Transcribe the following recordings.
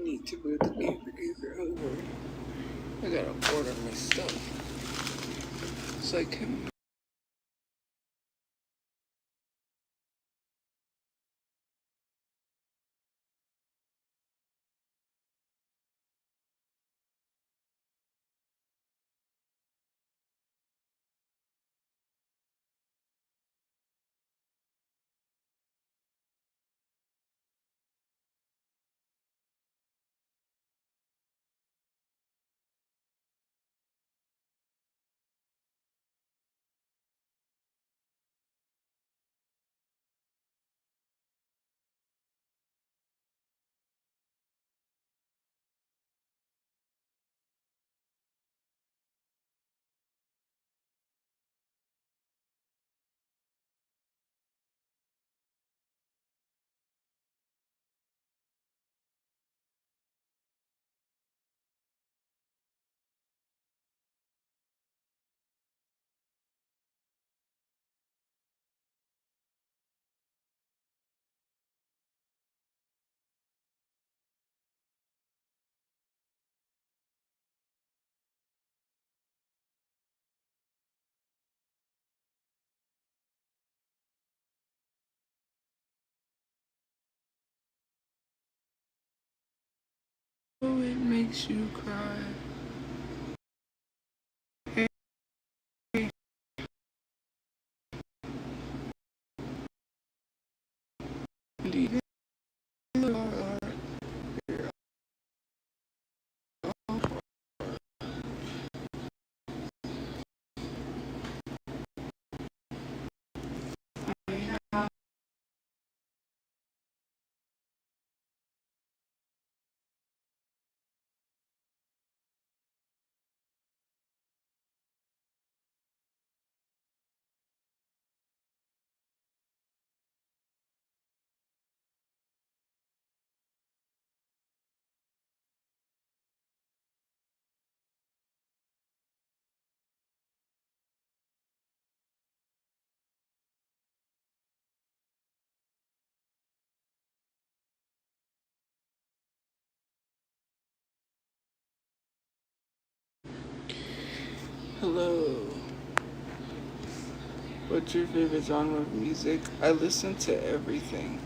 need to move the neighbor over. I gotta order my stuff. So I can. Oh, it makes you cry. Indeed. Hello. What's your favorite genre of music? I listen to everything.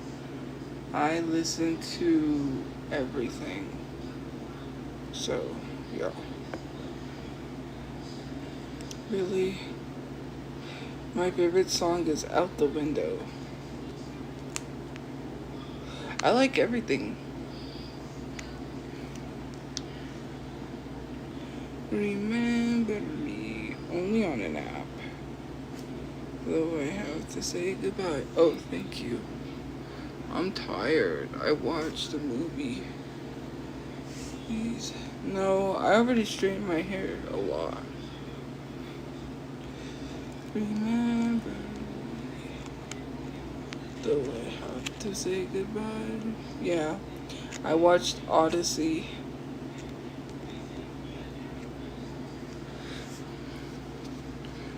I listen to everything. So, yeah. Really, my favorite song is Out the Window. I like everything. Remember me only on an app. Though I have to say goodbye. Oh, thank you. I'm tired. I watched the movie. Please. No, I already straightened my hair a lot. Remember me. Though I have to say goodbye. Yeah. I watched Odyssey.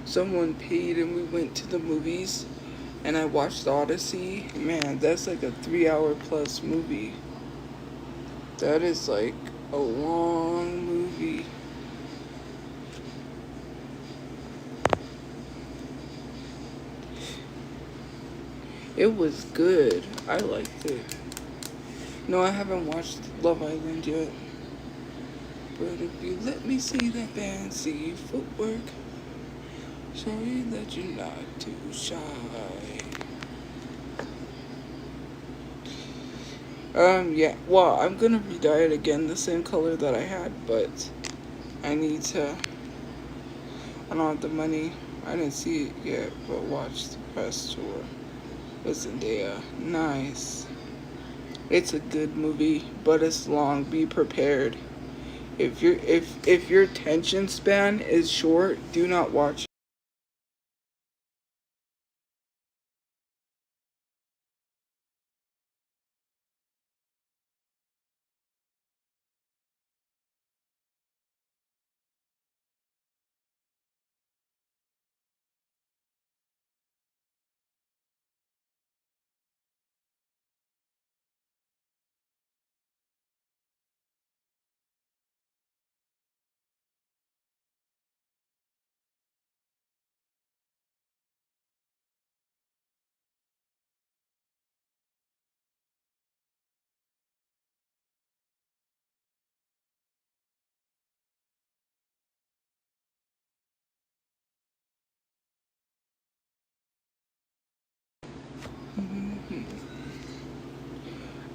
Someone paid and we went to the movies and I watched Odyssey. Man, that's like a 3 hour plus movie. That is like a long movie. It was good. I liked it. No, I haven't watched Love Island yet. But if you let me see that fancy footwork, show you that you're not too shy. Yeah. Well, I'm gonna re-dye it again, the same color that I had, but I need to. I don't have the money. I didn't see it yet, but watch the press tour. Listen, Zendaya. Nice. It's a good movie, but it's long. Be prepared. If your attention span is short, do not watch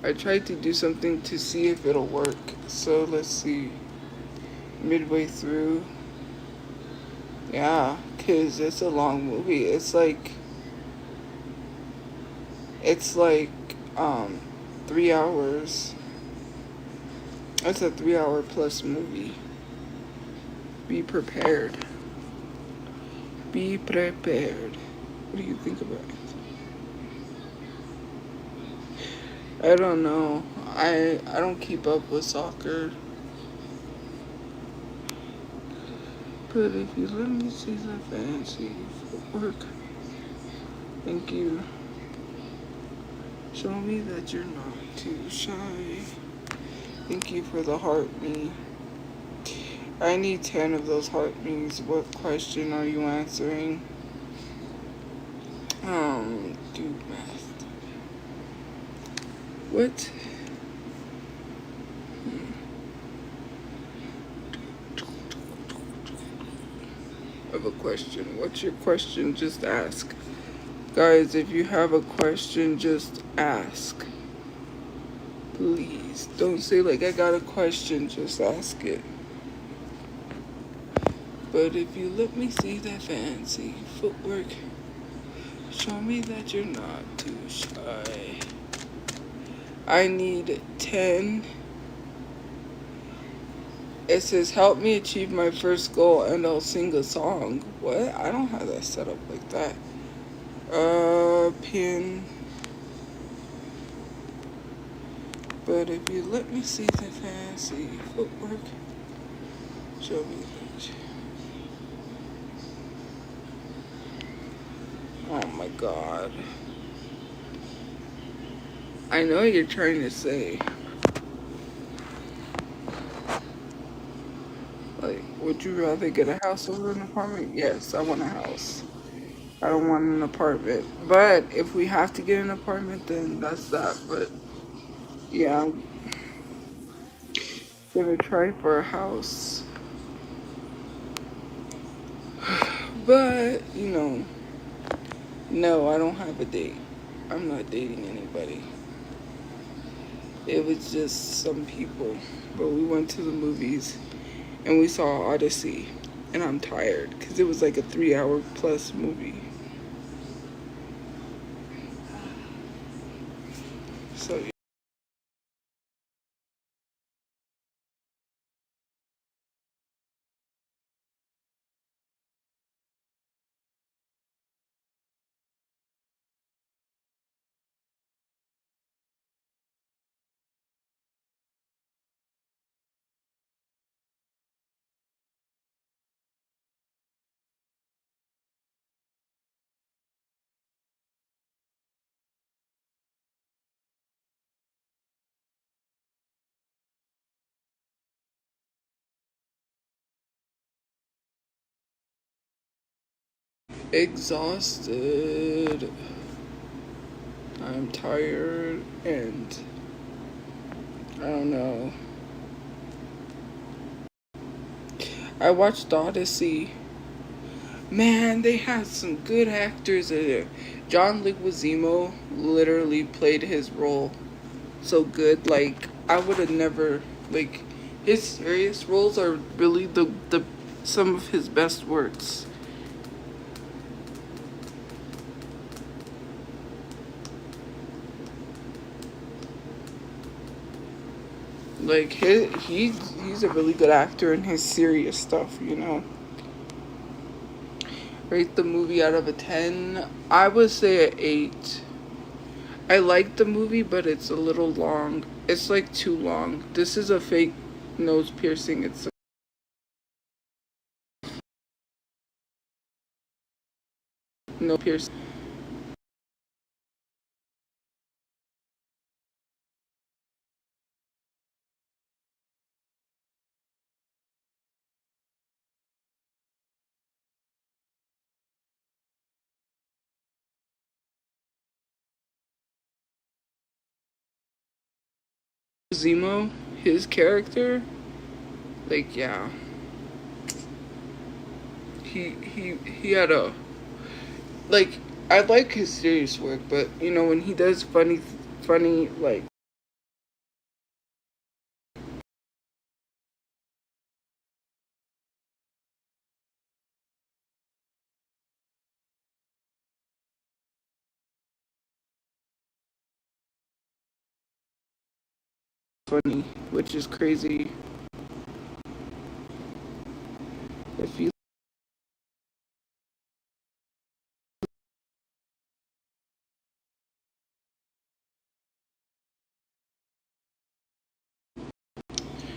I tried to do something to see if it'll work. So let's see. Midway through. Yeah, because it's a long movie. It's like 3 hours. It's a 3 hour plus movie. Be prepared. Be prepared. What do you think about it? I don't know. I don't keep up with soccer. But if you let me see the fancy footwork, thank you. Show me that you're not too shy. Thank you for the heart me. I need 10 of those heart me's. What question are you answering? Do math. What? I have a question. What's your question? Just ask. Guys, if you have a question, just ask. Please. Don't say like I got a question, just ask it. But if you let me see that fancy footwork, show me that you're not too shy. I need 10. It says, help me achieve my first goal and I'll sing a song. What? I don't have that set up like that. Pin. But if you let me see the fancy footwork, show me that. Oh my god. I know what you're trying to say. Like, would you rather get a house over an apartment? Yes, I want a house. I don't want an apartment. But if we have to get an apartment, then that's that. But yeah, I'm gonna try for a house. But, no, I don't have a date. I'm not dating anybody. It was just some people. But we went to the movies and we saw Odyssey. And I'm tired because it was like a 3 hour plus movie. So, yeah. Exhausted. I'm tired and I don't know. I watched Odyssey. Man, they had some good actors in it. John Leguizamo literally played his role so good. Like, I would have never, like, his serious roles are really the some of his best works. Like, he's a really good actor in his serious stuff. Rate the movie out of a 10. I would say an 8. I like the movie, but it's a little long. It's like too long. This is a fake nose piercing. It's a no piercing. Zemo, his character, like, yeah, he had a, like, I like his serious work, but when he does funny like funny, which is crazy. If you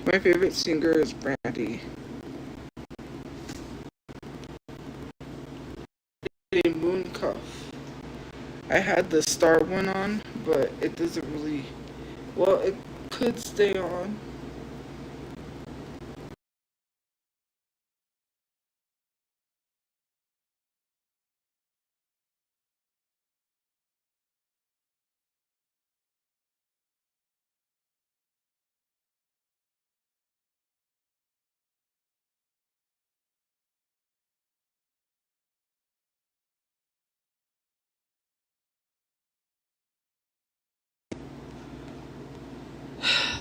my favorite singer is Brandy. A moon cuff. I had the star one on, but it doesn't really. Well, it could stay on.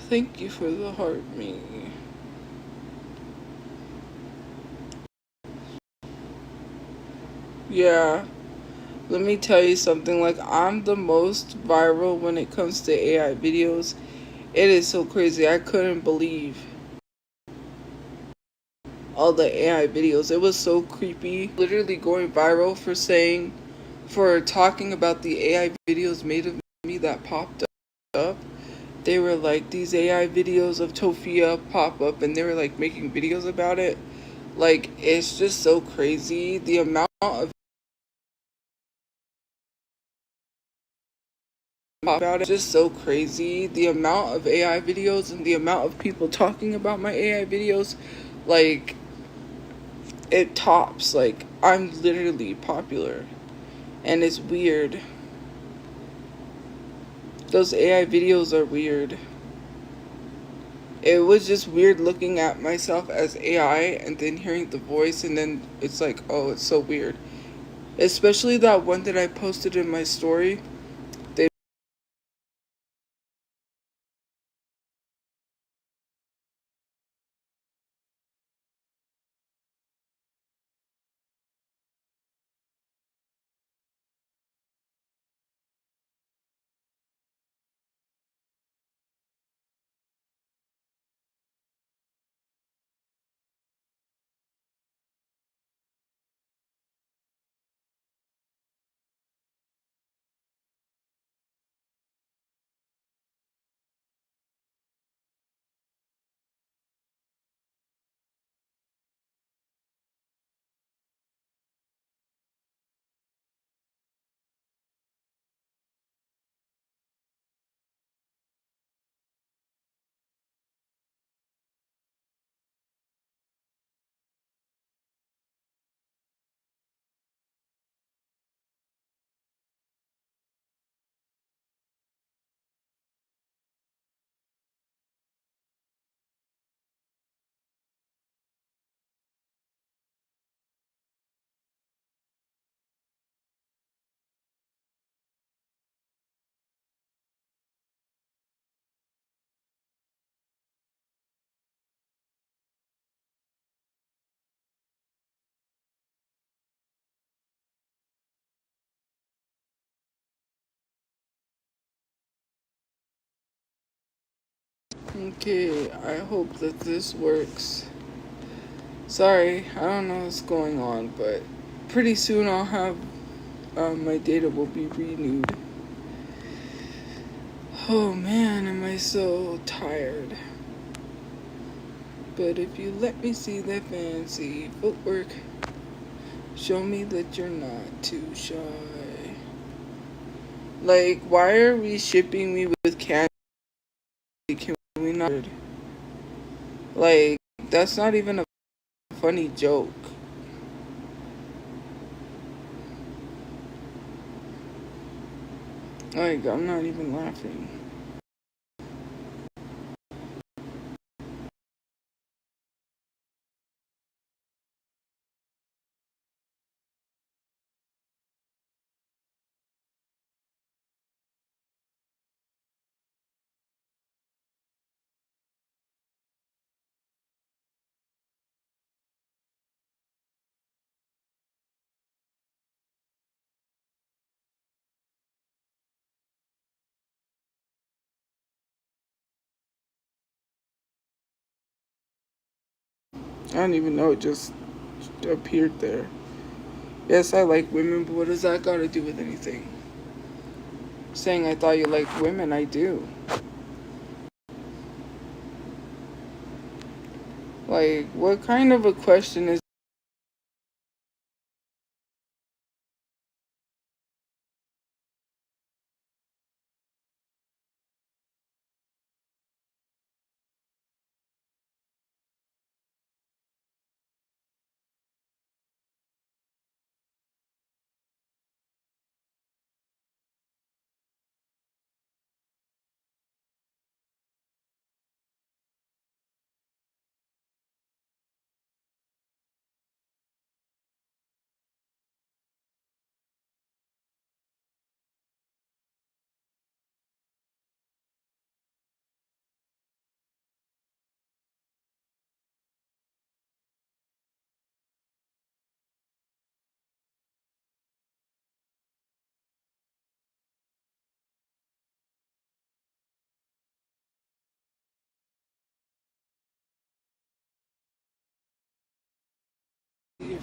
Thank you for the heart, me. Yeah, let me tell you something. Like, I'm the most viral when it comes to AI videos. It is so crazy. I couldn't believe all the AI videos. It was so creepy. Literally going viral for talking about the AI videos made of me that popped up. They were like, these AI videos of Tophia pop up, and they were like making videos about it. Like, it's just so crazy. The amount of about it is just so crazy. The amount of AI videos and the amount of people talking about my AI videos, like, it tops. Like, I'm literally popular. And it's weird. Those AI videos are weird. It was just weird looking at myself as AI and then hearing the voice, and then it's like, oh, it's so weird. Especially that one that I posted in my story. They Okay, I hope that this works. Sorry, I don't know what's going on, but pretty soon I'll have my data will be renewed. Oh man, am I so tired. But if you let me see that fancy footwork, show me that you're not too shy. Like, why are we shipping me with candy? Can we not? Like, that's not even a funny joke. Like, I'm not even laughing. I don't even know, it just appeared there. Yes, I like women, but what does that got to do with anything? Saying I thought you liked women, I do. Like, what kind of a question is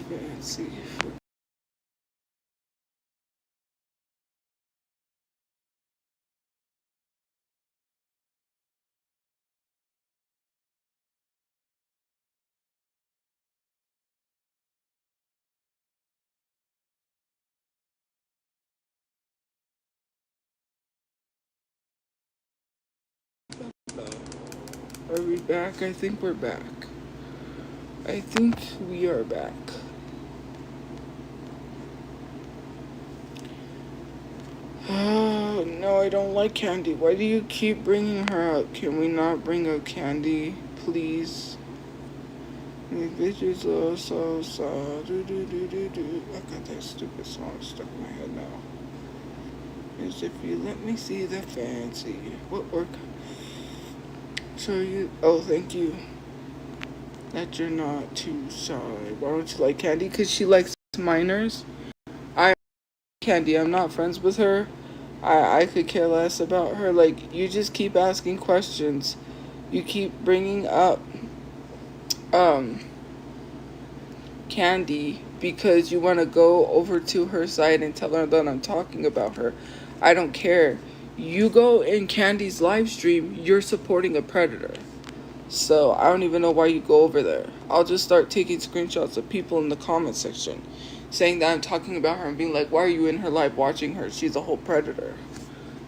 fancy? Are we back? I think we're back. I think we are back. No, I don't like Candy. Why do you keep bringing her up? Can we not bring up Candy, please? The bitches are so do do do do do. I got that stupid song stuck in my head now. Is if you let me see the fancy. What work? So you. Oh, thank you. That you're not too shy. Why don't you like Candy? Because she likes minors. I Candy. I'm not friends with her. I could care less about her. Like, you just keep asking questions. You keep bringing up um Candy because you want to go over to her side and tell her that I'm talking about her. I don't care. You go in Candy's live stream, you're supporting a predator. So I don't even know why you go over there. I'll just start taking screenshots of people in the comment section saying that I'm talking about her and being like, why are you in her live watching her? She's a whole predator.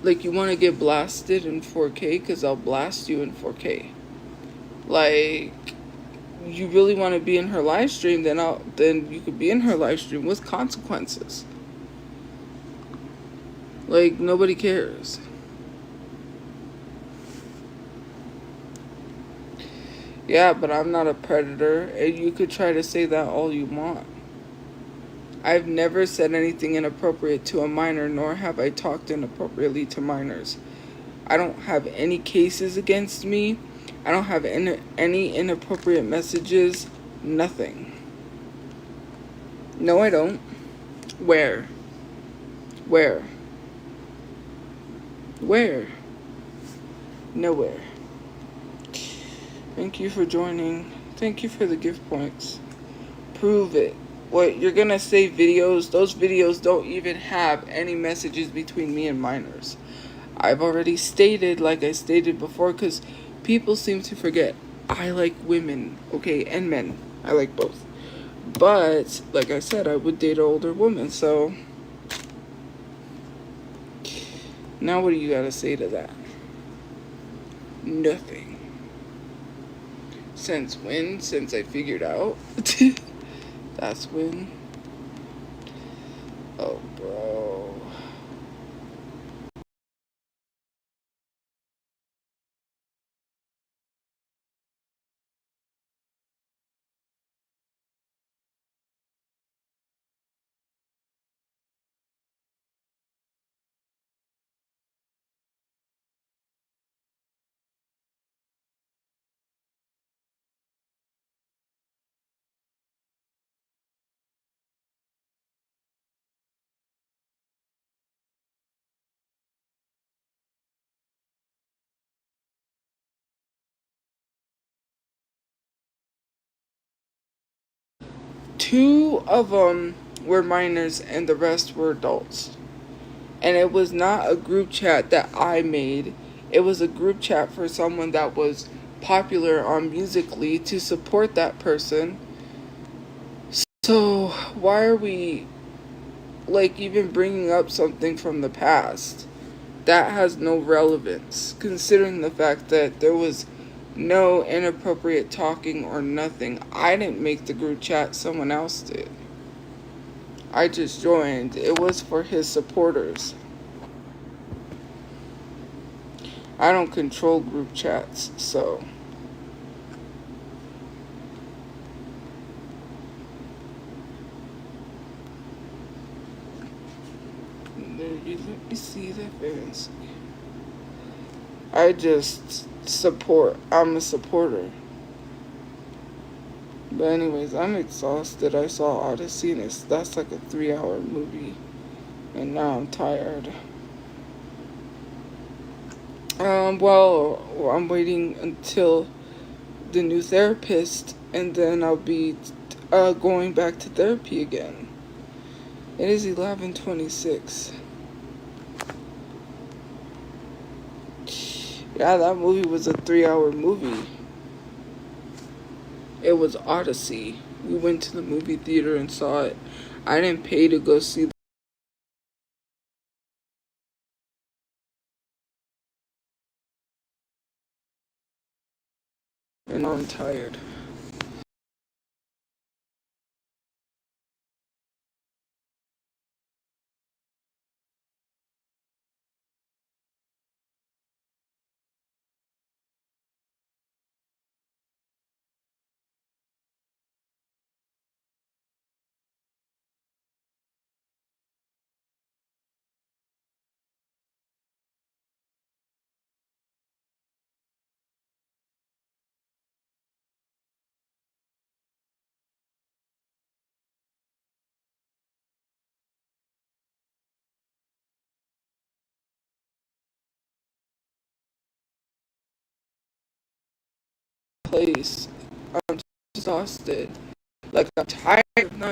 Like, you want to get blasted in 4K? Because I'll blast you in 4K. Like, you really want to be in her live stream, then you could be in her live stream with consequences. Like, nobody cares. Yeah, but I'm not a predator, and you could try to say that all you want. I've never said anything inappropriate to a minor, nor have I talked inappropriately to minors. I don't have any cases against me. I don't have any inappropriate messages. Nothing. No, I don't. Where? Where? Where? Nowhere. Thank you for joining. Thank you for the gift points. Prove it. What, you're gonna say videos? Those videos don't even have any messages between me and minors. I've already stated, like I stated before, because people seem to forget. I like women, okay, and men. I like both. But, like I said, I would date an older woman, so... Now what do you gotta say to that? Nothing. Since when? Since I figured out? That's when. Oh, bro. Two of them were minors and the rest were adults. And it was not a group chat that I made. It was a group chat for someone that was popular on Musically to support that person. So why are we like even bringing up something from the past? That has no relevance, considering the fact that there was no inappropriate talking or nothing. I didn't make the group chat, someone else did. I just joined. It was for his supporters. I don't control group chats, so. Let me see the fancy. I just support. I'm a supporter. But anyways, I'm exhausted. I saw Odyssey and that's like a 3-hour movie. And now I'm tired. Well, I'm waiting until the new therapist, and then I'll be going back to therapy again. It is 11:26. Yeah, that movie was a 3-hour movie. It was Odyssey. We went to the movie theater and saw it. I didn't pay to go see. And I'm tired. Place. I'm exhausted. Like, I'm tired of not.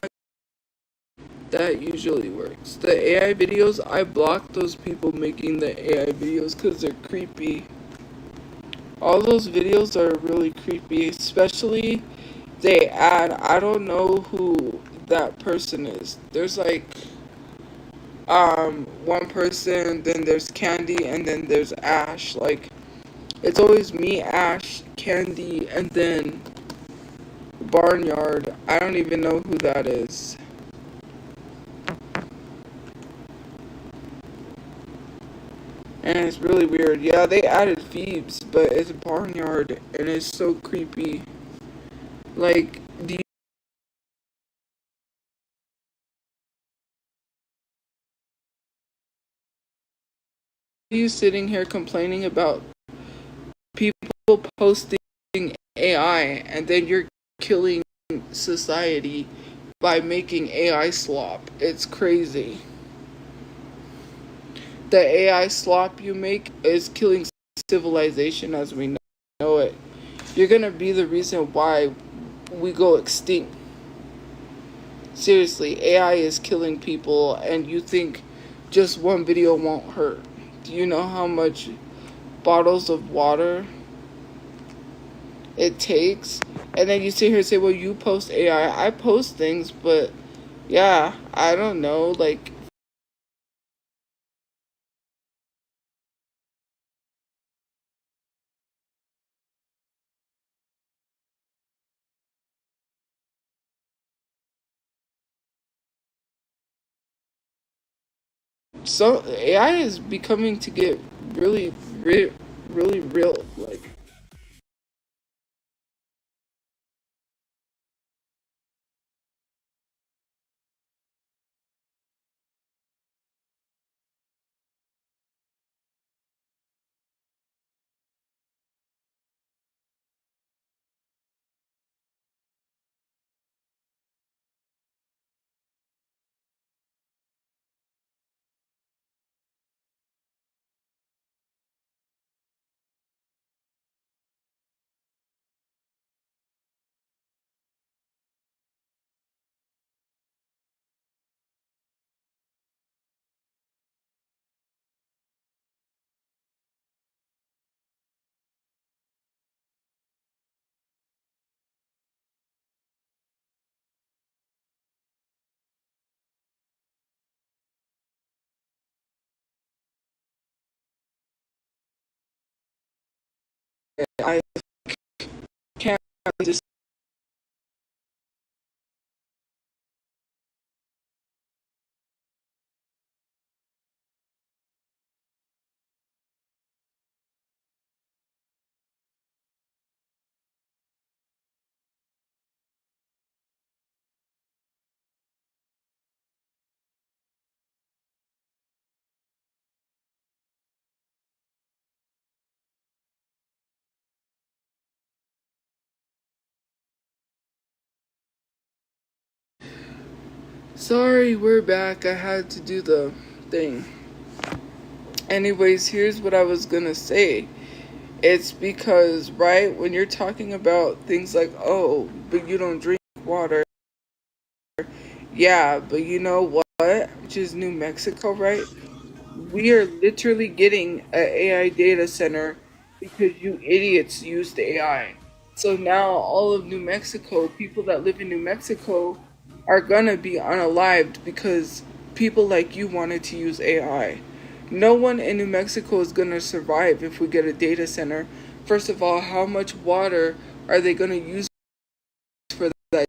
That usually works. The AI videos, I block those people making the AI videos because they're creepy. All those videos are really creepy, especially they add, I don't know who that person is. There's like one person, then there's Candy, and then there's Ash. Like, it's always me, Ash, Candy, and then Barnyard. I don't even know who that is. And it's really weird. Yeah, they added Phoebes, but it's Barnyard, and it's so creepy. Like, do you sitting here complaining about people posting AI, and then you're killing society by making AI slop? It's crazy. The AI slop you make is killing civilization as we know it. You're gonna be the reason why we go extinct. Seriously, AI is killing people, and you think just one video won't hurt. Do you know how much bottles of water it takes? And then you sit here and say, well, you post AI. I post things, but yeah, I don't know. Like, so AI is becoming to get really, really real. Like, I can't just. Sorry, we're back. I had to do the thing. Anyways, here's what I was gonna say. It's because, right, when you're talking about things like, oh, but you don't drink water. Yeah, but you know what? Which is New Mexico, right? We are literally getting an AI data center because you idiots used AI. So now all of New Mexico, people that live in New Mexico, are gonna be unalived because people like you wanted to use AI. No one in New Mexico is gonna survive if we get a data center. First of all, how much water are they gonna use for that?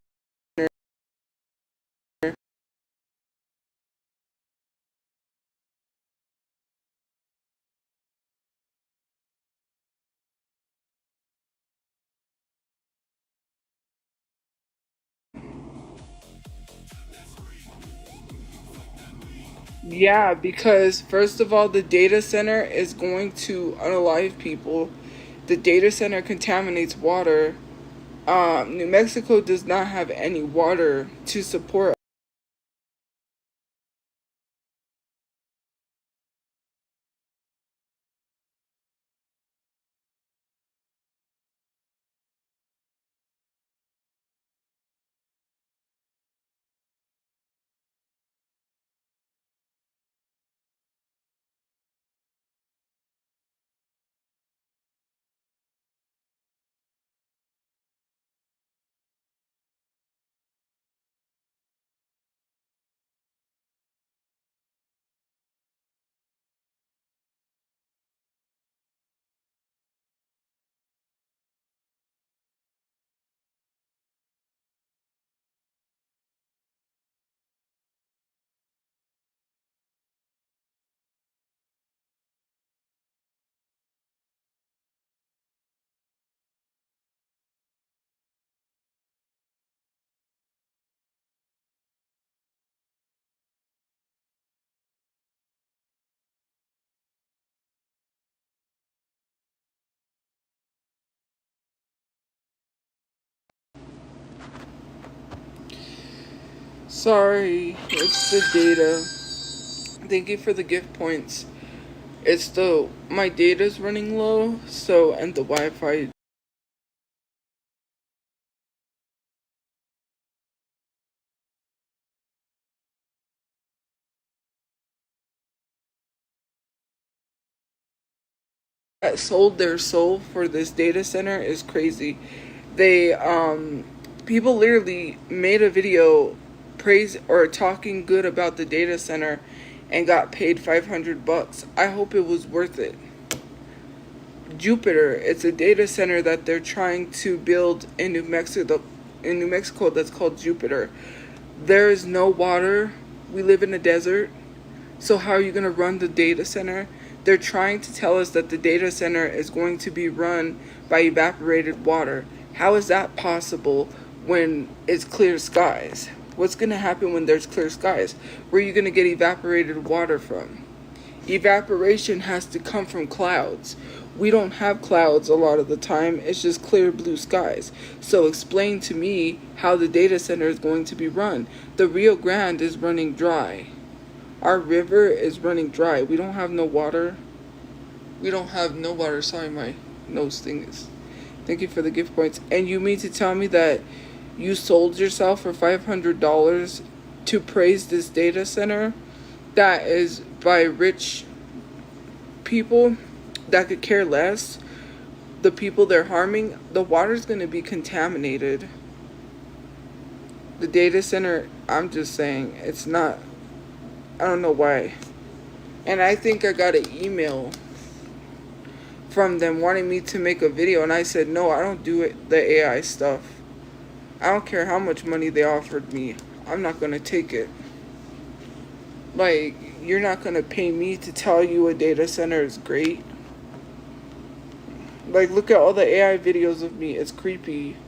Yeah, because first of all, the data center is going to unalive people. The data center contaminates water. New Mexico does not have any water to support. Sorry, it's the data. Thank you for the gift points. It's the my data's running low, so and the Wi-Fi that sold their soul for this data center is crazy. They people literally made a video praise or talking good about the data center and got paid $500. I hope it was worth it. Jupiter, it's a data center that they're trying to build in New Mexico that's called Jupiter. There is no water. We live in a desert. So how are you going to run the data center? They're trying to tell us that the data center is going to be run by evaporated water. How is that possible when it's clear skies? What's going to happen when there's clear skies? Where are you going to get evaporated water from? Evaporation has to come from clouds. We don't have clouds a lot of the time. It's just clear blue skies. So explain to me how the data center is going to be run. The Rio Grande is running dry. Our river is running dry. We don't have no water. We don't have no water. Sorry, my nose thing is. Thank you for the gift points. And you mean to tell me that you sold yourself for $500 to praise this data center that is by rich people that could care less? The people they're harming, the water's going to be contaminated. The data center, I'm just saying, it's not. I don't know why. And I think I got an email from them wanting me to make a video, and I said, no, I don't do it, the AI stuff. I don't care how much money they offered me. I'm not going to take it. Like, you're not going to pay me to tell you a data center is great. Like, look at all the AI videos of me. It's creepy.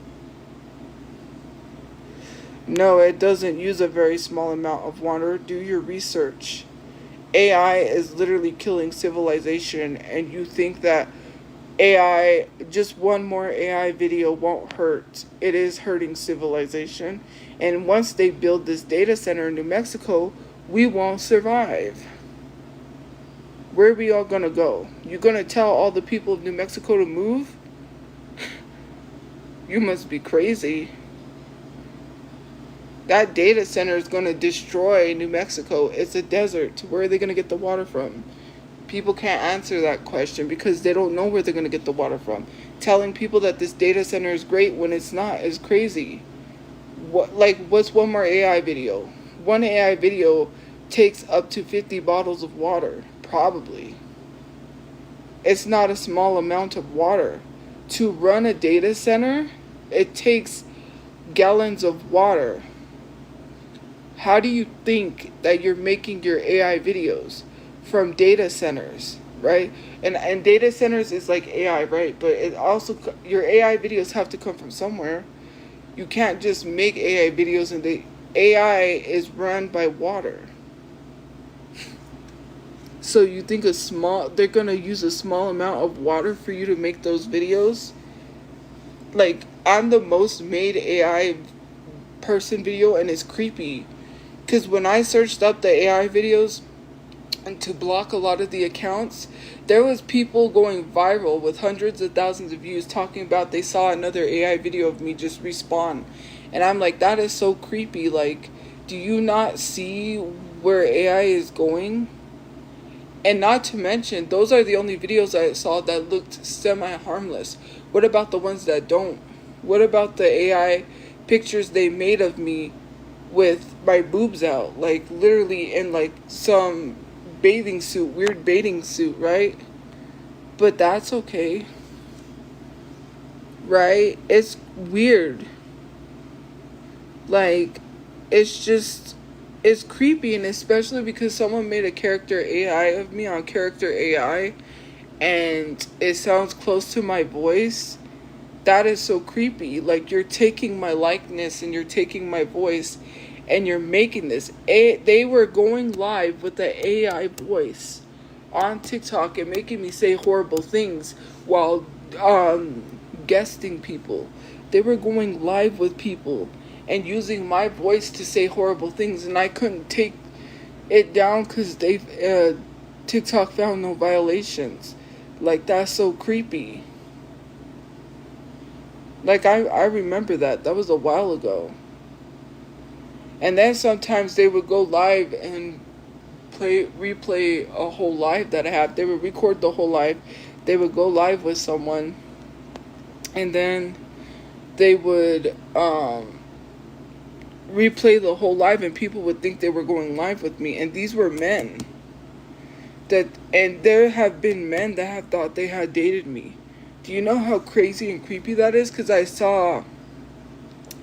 No, it doesn't use a very small amount of water. Do your research. AI is literally killing civilization, and you think that AI, just one more AI video won't hurt. It is hurting civilization. And once they build this data center in New Mexico, we won't survive. Where are we all gonna go? You gonna tell all the people of New Mexico to move? You must be crazy. That data center is gonna destroy New Mexico. It's a desert. Where are they gonna get the water from? People can't answer that question because they don't know where they're going to get the water from. Telling people that this data center is great when it's not is crazy. What's one more AI video? One AI video takes up to 50 bottles of water, probably. It's not a small amount of water. To run a data center, it takes gallons of water. How do you think that you're making your AI videos? From data centers, right? And data centers is like AI, right? But it also, your AI videos have to come from somewhere. You can't just make AI videos, and the AI is run by water. So you think they're gonna use a small amount of water for you to make those videos? Like, I'm the most made AI person video, and it's creepy. Because when I searched up the AI videos, and to block a lot of the accounts, there was people going viral with hundreds of thousands of views talking about they saw another AI video of me just respawn. And I'm like, that is so creepy. Like, do you not see where AI is going? And not to mention, those are the only videos I saw that looked semi-harmless. What about the ones that don't? What about the AI pictures they made of me with my boobs out? Like, literally in like some bathing suit, weird bathing suit, right? But that's okay, right? It's weird. Like, it's creepy, and especially because someone made a character AI of me on character AI, and it sounds close to my voice. That is so creepy. Like, you're taking my likeness and you're taking my voice, and you're making this. They were going live with the AI voice on TikTok and making me say horrible things while guesting people. They were going live with people and using my voice to say horrible things, and I couldn't take it down because TikTok found no violations. Like, that's so creepy. Like, I remember that. That was a while ago. And then sometimes they would go live and replay a whole live that I had. They would record the whole live. They would go live with someone. And then they would replay the whole live, and people would think they were going live with me. And these were men. And there have been men that have thought they had dated me. Do you know how crazy and creepy that is? Because I saw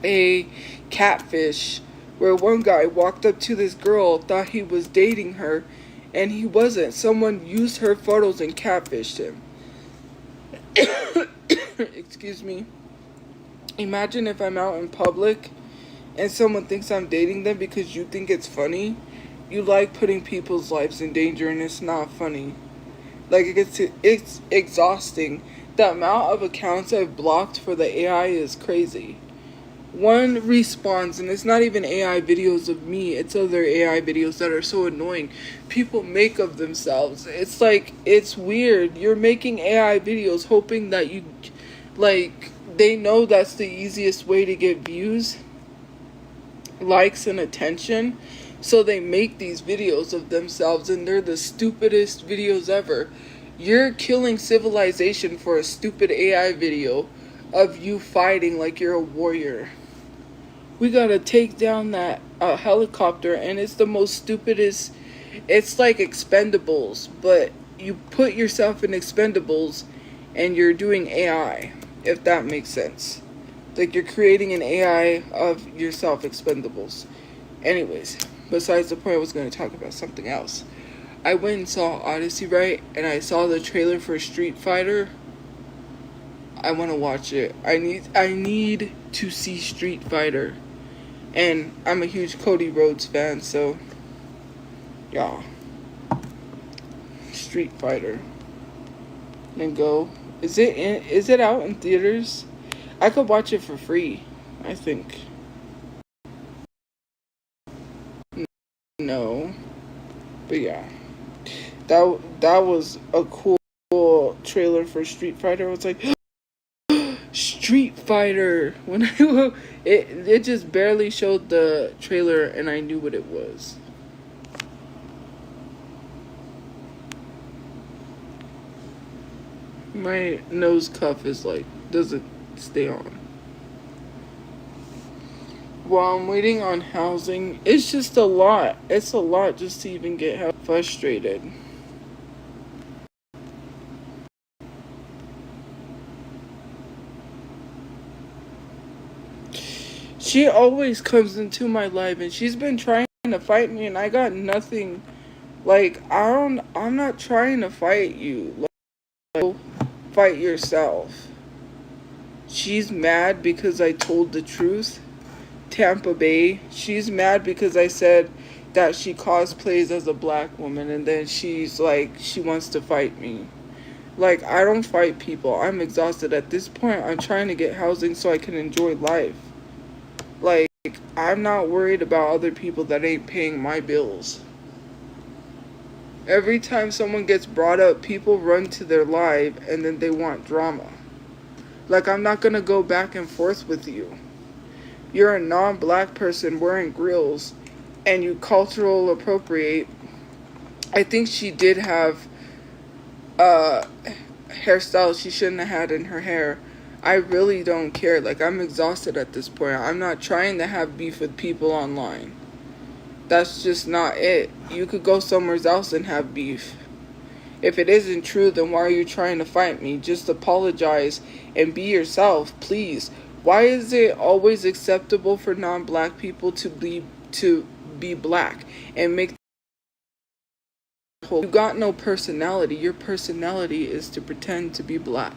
a catfish where one guy walked up to this girl, thought he was dating her, and he wasn't. Someone used her photos and catfished him. Excuse me. Imagine if I'm out in public and someone thinks I'm dating them because you think it's funny. You like putting people's lives in danger, and it's not funny. Like, it's exhausting. The amount of accounts I've blocked for the AI is crazy. One respawns, and it's not even AI videos of me, it's other AI videos that are so annoying. People make of themselves. It's like, it's weird. You're making AI videos hoping that you, like, they know that's the easiest way to get views, likes, and attention. So they make these videos of themselves, and they're the stupidest videos ever. You're killing civilization for a stupid AI video of you fighting like you're a warrior. We gotta take down that helicopter, and it's the most stupidest. It's like Expendables, but you put yourself in Expendables, and you're doing AI, if that makes sense. Like you're creating an AI of yourself expendables. Anyways, besides the point, I was going to talk about something else. I went and saw Odyssey, right? And I saw the trailer for Street Fighter. I want to watch it. I need to see Street Fighter. And I'm a huge Cody Rhodes fan, so yeah. Street Fighter. Then go. Is it out in theaters? I could watch it for free, I think. No. But yeah. That was a cool trailer for Street Fighter. I was like, Street Fighter. When it just barely showed the trailer and I knew what it was. My nose cuff is like doesn't stay on. While I'm waiting on housing, it's just a lot. It's a lot just to even get frustrated. She always comes into my life and she's been trying to fight me and I got nothing. Like I'm not trying to fight you. Like, fight yourself. She's mad because I told the truth. Tampa Bay. She's mad because I said that she cosplays as a black woman and then she's like she wants to fight me. Like I don't fight people. I'm exhausted at this point. I'm trying to get housing so I can enjoy life. Like I'm not worried about other people that ain't paying my bills. Every time someone gets brought up, people run to their live and then they want drama. Like I'm not gonna go back and forth with you. You're a non-black person wearing grills and you cultural appropriate. I think she did have a hairstyle she shouldn't have had in her hair. I really don't care. Like I'm exhausted at this point. I'm not trying to have beef with people online. That's just not it. You could go somewhere else and have beef. If it isn't true, then why are you trying to fight me? Just apologize and be yourself, please. Why is it always acceptable for non-black people to be black and make you got no personality. Your personality is to pretend to be black.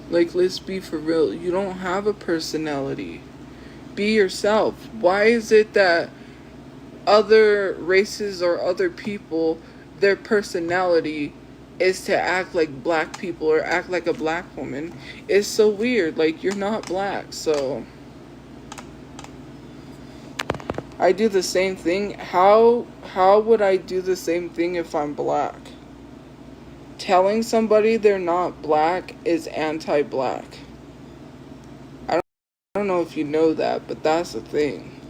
Like let's be for real. You don't have a personality. Be yourself. Why is it that other races or other people, their personality is to act like black people or act like a black woman? It's so weird. Like you're not black, so I do the same thing. How would I do the same thing if I'm black? Telling somebody they're not black is anti-black. I don't know if you know that, but that's the thing.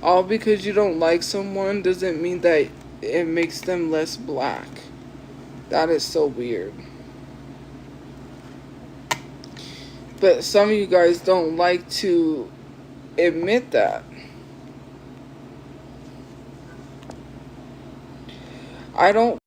All because you don't like someone doesn't mean that it makes them less black. That is so weird. But some of you guys don't like to admit that. I don't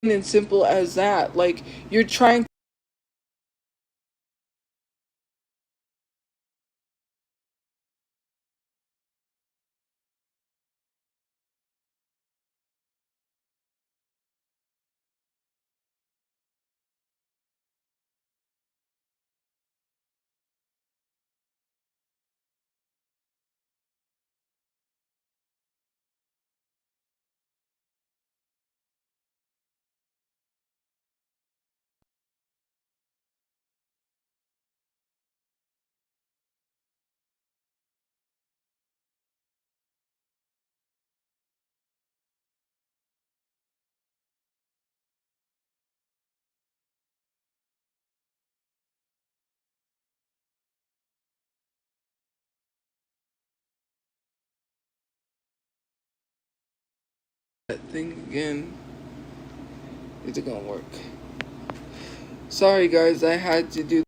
and simple as that. Like you're trying thing again. Is it gonna work? Sorry guys, I had to do.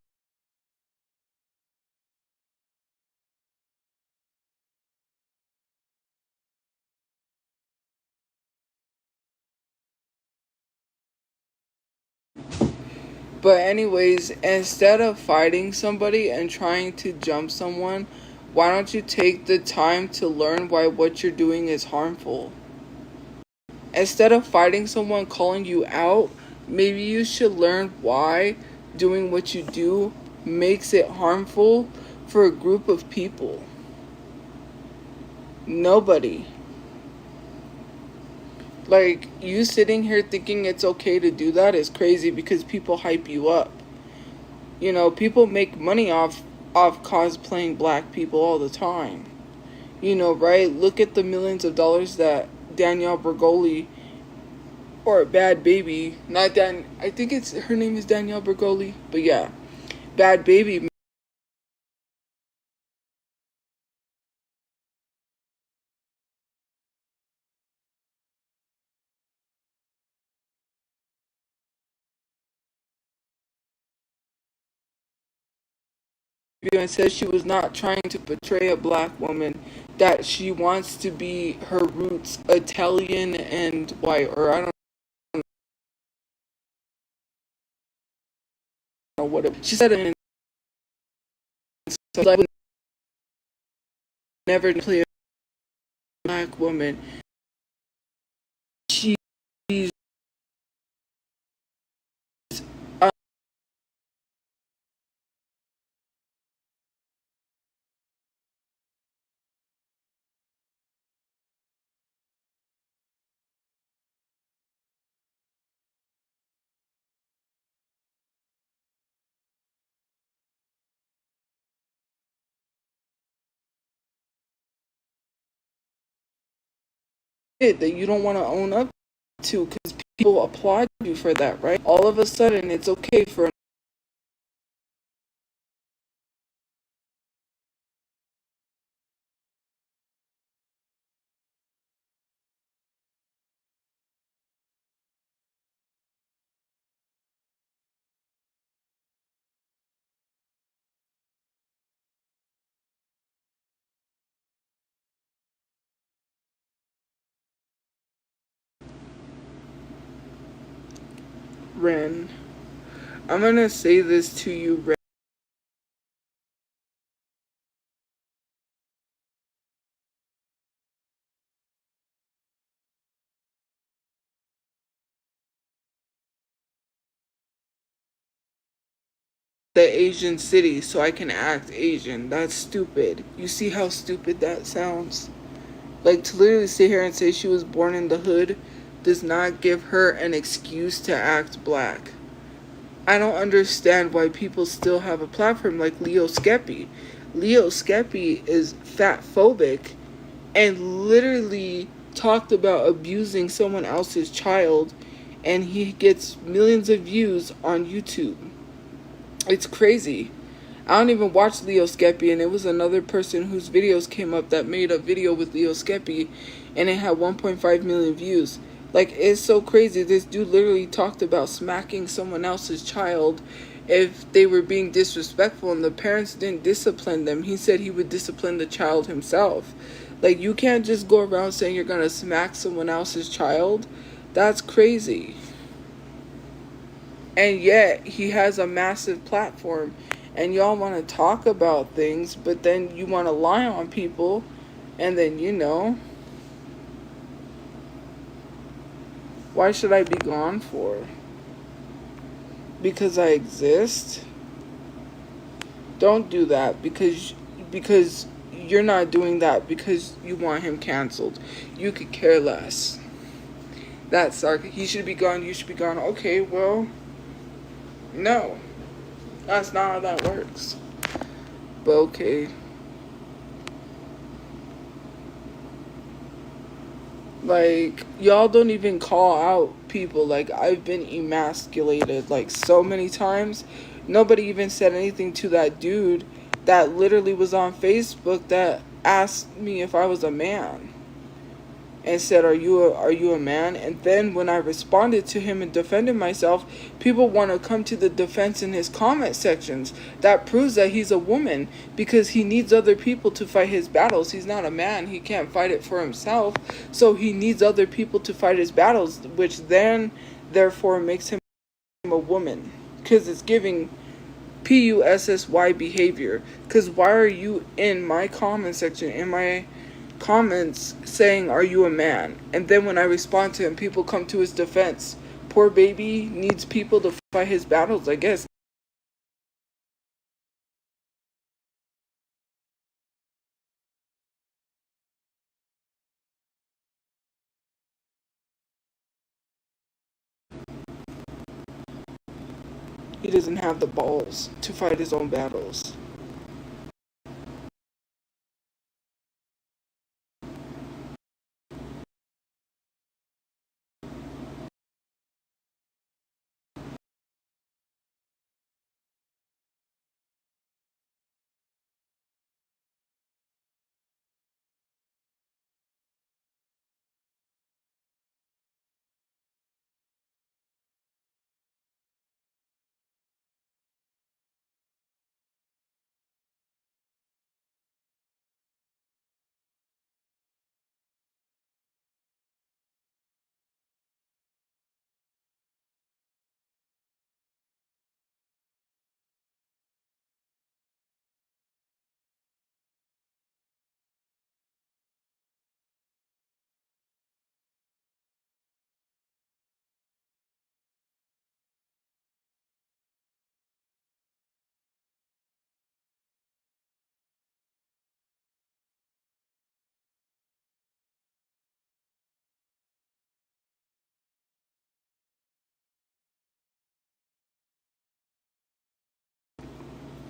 But anyways, instead of fighting somebody and trying to jump someone, why don't you take the time to learn why what you're doing is harmful? Instead of fighting someone calling you out, maybe you should learn why doing what you do makes it harmful for a group of people. Nobody. Like, you sitting here thinking it's okay to do that is crazy because people hype you up. You know, people make money off cosplaying black people all the time. You know, right? Look at the millions of dollars that Danielle Bergoli, or Bad Baby, not Dan, I think it's, her name is Danielle Bergoli, but yeah, Bad Baby. And says she was not trying to portray a black woman, that she wants to be her roots Italian and white, or I don't know what it, she said it in, so I would never play a black woman. She's uh, that you don't want to own up to because people applaud you for that, right? All of a sudden it's okay for Ren. I'm gonna say this to you, Ren. The Asian city so I can act Asian. That's stupid. You see how stupid that sounds? Like, to literally sit here and say she was born in the hood does not give her an excuse to act black. I don't understand why people still have a platform like Leo Skeppy. Leo Skeppy is fat phobic and literally talked about abusing someone else's child, and he gets millions of views on YouTube. It's crazy. I don't even watch Leo Skeppy, and it was another person whose videos came up that made a video with Leo Skeppy, and it had 1.5 million views. Like, it's so crazy. This dude literally talked about smacking someone else's child if they were being disrespectful and the parents didn't discipline them. He said he would discipline the child himself. Like, you can't just go around saying you're gonna smack someone else's child. That's crazy. And yet, he has a massive platform. And y'all want to talk about things, but then you want to lie on people. And then, you know, why should I be gone for? Because I exist? Don't do that because you're not doing that because you want him canceled. You could care less. That's he should be gone, you should be gone. Okay, well, no. That's not how that works. But okay. Like, y'all don't even call out people. Like, I've been emasculated, like, so many times. Nobody even said anything to that dude that literally was on Facebook that asked me if I was a man. and said, are you a man?" And then when I responded to him and defended myself, people want to come to the defense in his comment sections. That proves that he's a woman, because he needs other people to fight his battles. He's not a man. He can't fight it for himself. So he needs other people to fight his battles, which then therefore makes him a woman, because it's giving PUSSY behavior. Because why are you in my comment section, in my comments, saying, "Are you a man?" And then when I respond to him, people come to his defense. Poor baby needs people to fight his battles, I guess. He doesn't have the balls to fight his own battles.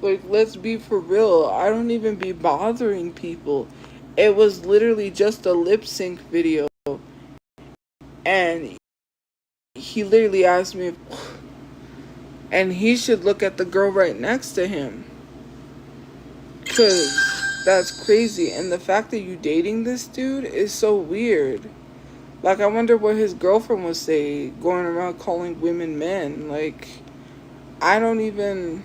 Like, let's be for real. I don't even be bothering people. It was literally just a lip sync video. And he literally asked me if, and he should look at the girl right next to him. Because that's crazy. And the fact that you dating this dude is so weird. Like, I wonder what his girlfriend would say, going around calling women men. Like, I don't even...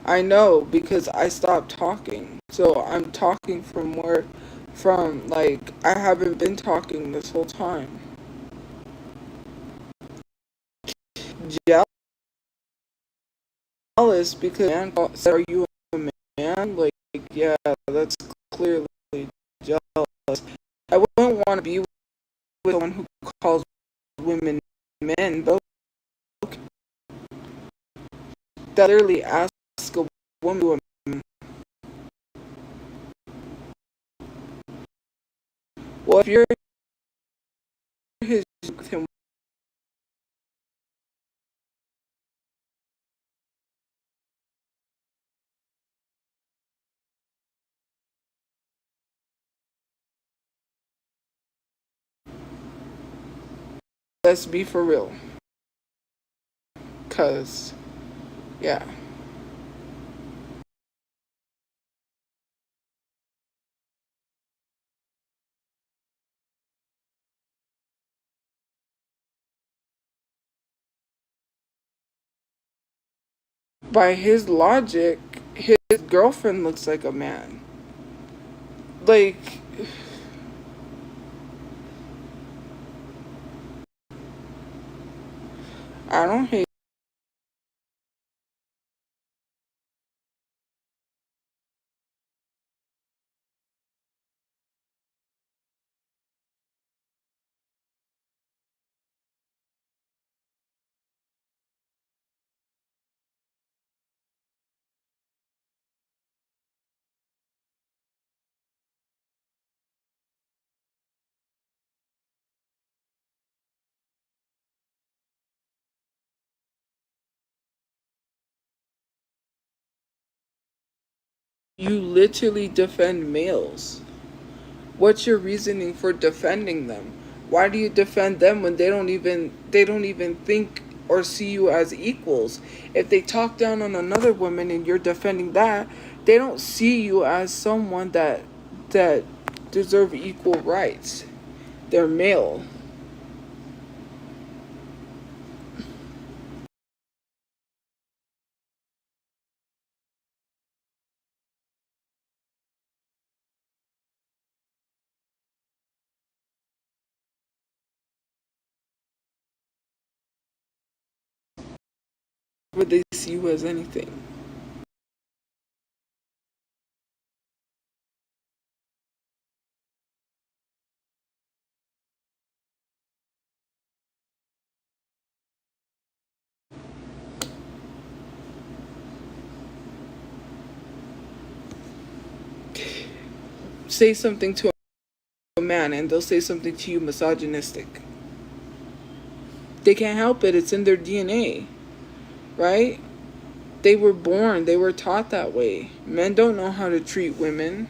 I know, because I stopped talking. So I'm talking from where... From, like, I haven't been talking this whole time. Jealous because man said, "Are you a man?" Like, yeah, that's clearly jealous. I wouldn't want to be with someone who calls women men, but that literally ask a woman to a man. Well, if you're his with him, let's be for real. Cause, yeah. By his logic, his girlfriend looks like a man. Like, I don't hate. You literally defend males. What's your reasoning for defending them? Why do you defend them when they don't even think or see you as equals? If they talk down on another woman and you're defending that, they don't see you as someone that deserve equal rights. They're male. Would they see you as anything? Say something to a man and they'll say something to you misogynistic. They can't help it. It's in their DNA, right? They were born, they were taught that way. Men don't know how to treat women.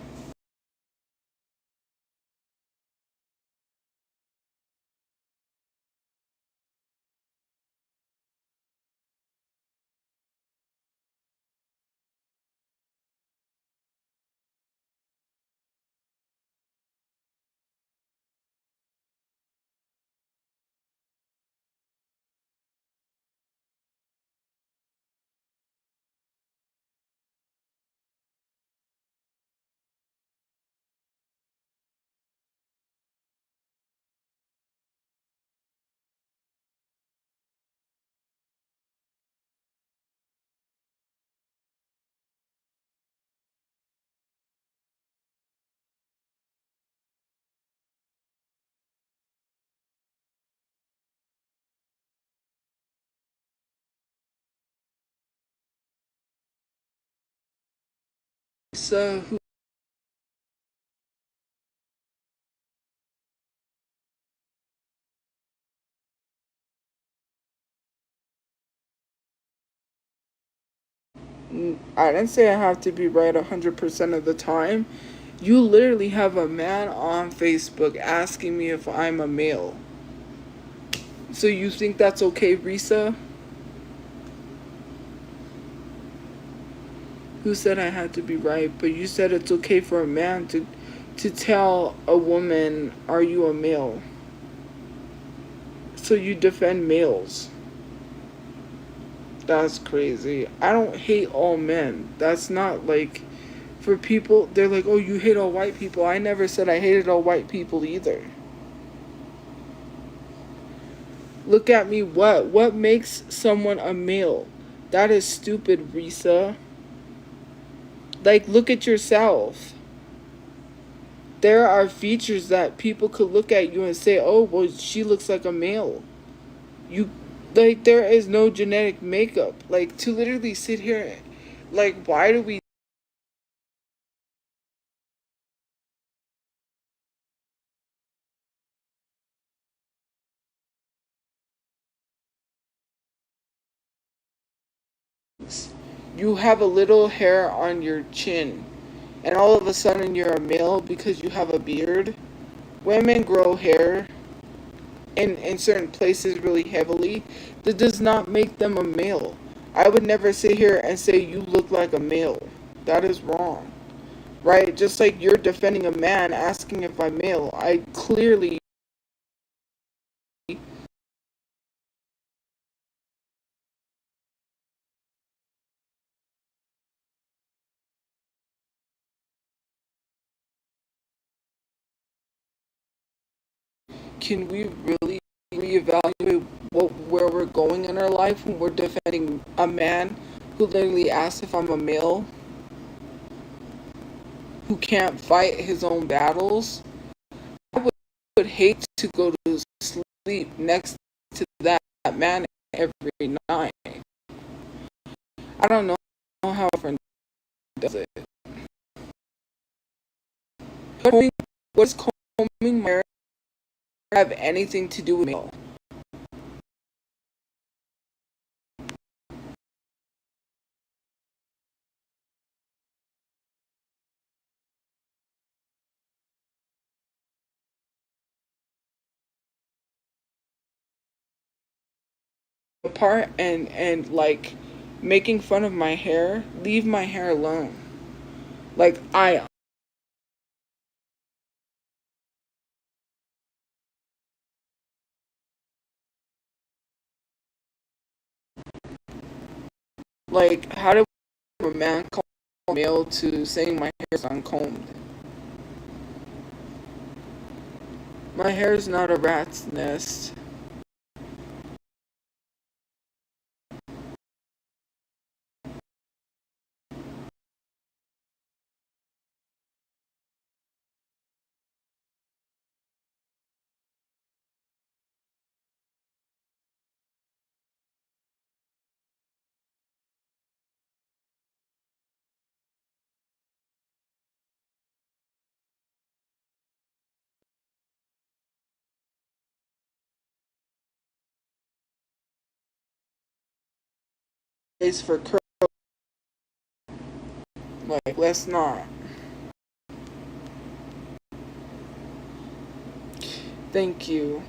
So I didn't say I have to be right 100% of the time. You literally have a man on Facebook asking me if I'm a male. So you think that's okay, Risa? Who said I had to be right? But you said it's okay for a man to tell a woman, "Are you a male?" So you defend males. That's crazy. I don't hate all men. That's not like for people. They're like, "Oh, you hate all white people." I never said I hated all white people either. Look at me. What makes someone a male? That is stupid, Risa. Like, look at yourself. There are features that people could look at you and say, "Oh, well, she looks like a male." You, like, there is no genetic makeup. Like, to literally sit here, like, why do we you have a little hair on your chin and all of a sudden you're a male because you have a beard? Women grow hair in certain places really heavily. That does not make them a male. I would never sit here and say you look like a male. That is wrong. Right? Just like you're defending a man asking if I'm male. I clearly can we really reevaluate where we're going in our life when we're defending a man who literally asks if I'm a male, who can't fight his own battles? I would hate to go to sleep next to that man every night. I don't know how a friend does it. Combing, what does combing my hair have anything to do with me? apart and like making fun of my hair, leave my hair alone. Like I like how did a man call a male to saying my hair is uncombed? My hair is not a rat's nest. It's for curl. Like let's not. Thank you.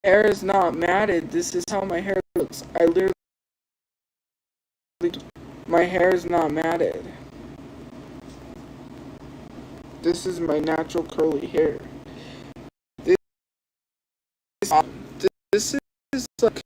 Hair is not matted. This is how my hair looks. I literally, my hair is not matted. This is my natural curly hair. This, this is like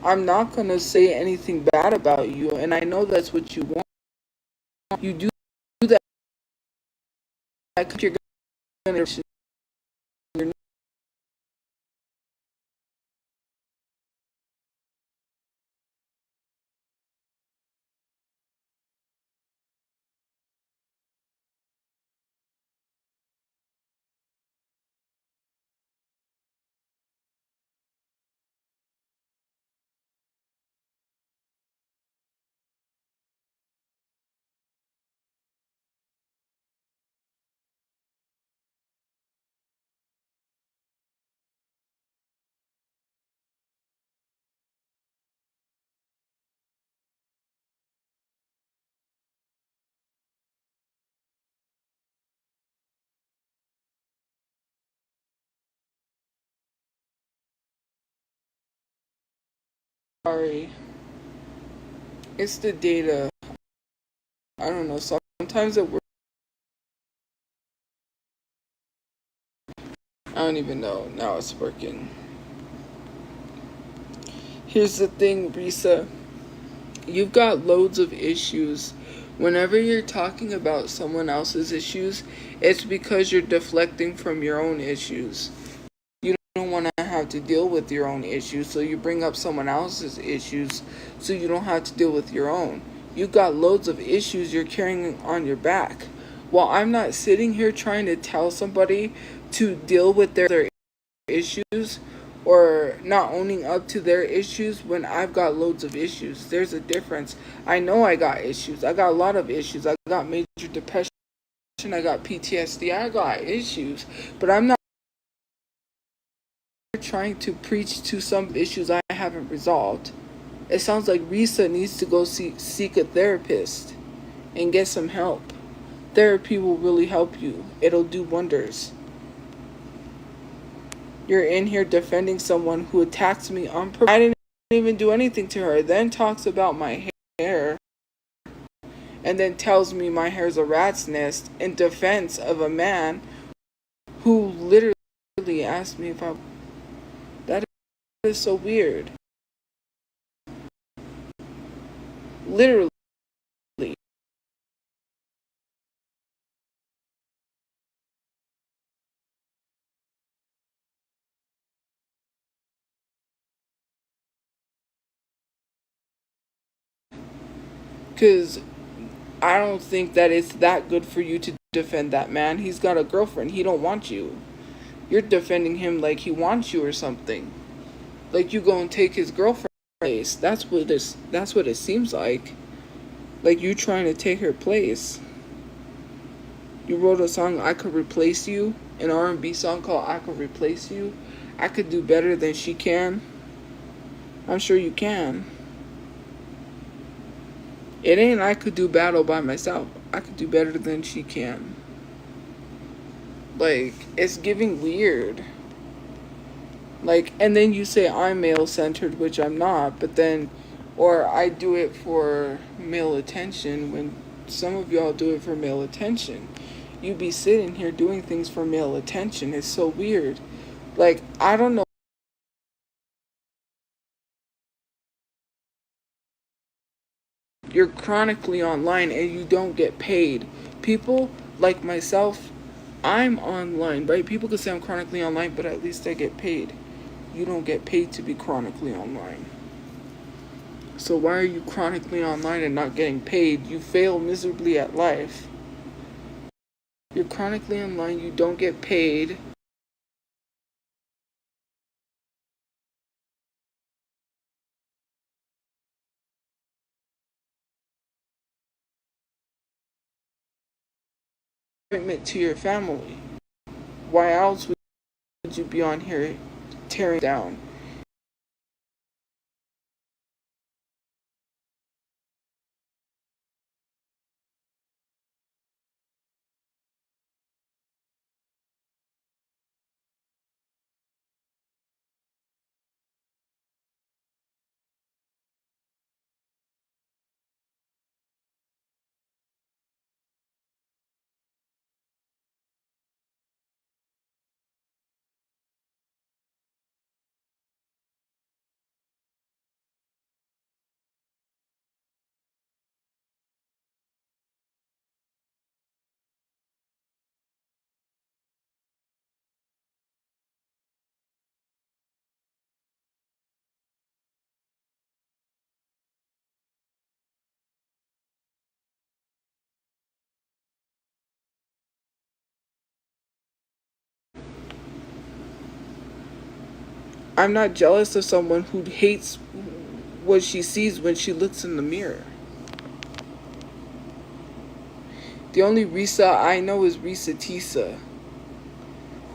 I'm not gonna say anything bad about you, and I know that's what you want. You do that. You're gonna. Sorry, it's the data. I don't know. Sometimes it works. I don't even know. Now it's working. Here's the thing, Risa. You've got loads of issues. Whenever you're talking about someone else's issues, it's because you're deflecting from your own issues. You don't want to have to deal with your own issues, so you bring up someone else's issues so you don't have to deal with your own. You've got loads of issues you're carrying on your back. While I'm not sitting here trying to tell somebody to deal with their issues or not owning up to their issues when I've got loads of issues. There's a difference. I know I got issues. I got a lot of issues. I got major depression. I got PTSD. I got issues. But I'm not trying to preach to some issues I haven't resolved. It sounds like Risa needs to go seek a therapist and get some help. Therapy will really help you. It'll do wonders. You're in here defending someone who attacked me on purpose. I didn't even do anything to her. Then talks about my hair and then tells me my hair's a rat's nest in defense of a man who literally asked me if I. That is so weird. Literally. Because I don't think that it's that good for you to defend that man. He's got a girlfriend. He don't want you. You're defending him like he wants you or something. Like you go and take his girlfriend's place. That's what it seems like. Like you trying to take her place. You wrote a song, I Could Replace You, an R&B song called I Could Replace You. I could do better than she can. I'm sure you can. It ain't I could do battle by myself. I could do better than she can. Like, it's giving weird. Like, and then you say I'm male-centered, which I'm not, but then, or I do it for male attention when some of y'all do it for male attention. You be sitting here doing things for male attention. It's so weird. Like, I don't know. You're chronically online and you don't get paid. People like myself, I'm online, right? People can say I'm chronically online, but at least I get paid. You don't get paid to be chronically online. So why are you chronically online and not getting paid? You fail miserably at life. You're chronically online, you don't get paid. Commitment to your family. Why else would you be on here tearing down? I'm not jealous of someone who hates what she sees when she looks in the mirror. The only Risa I know is Risa Tisa.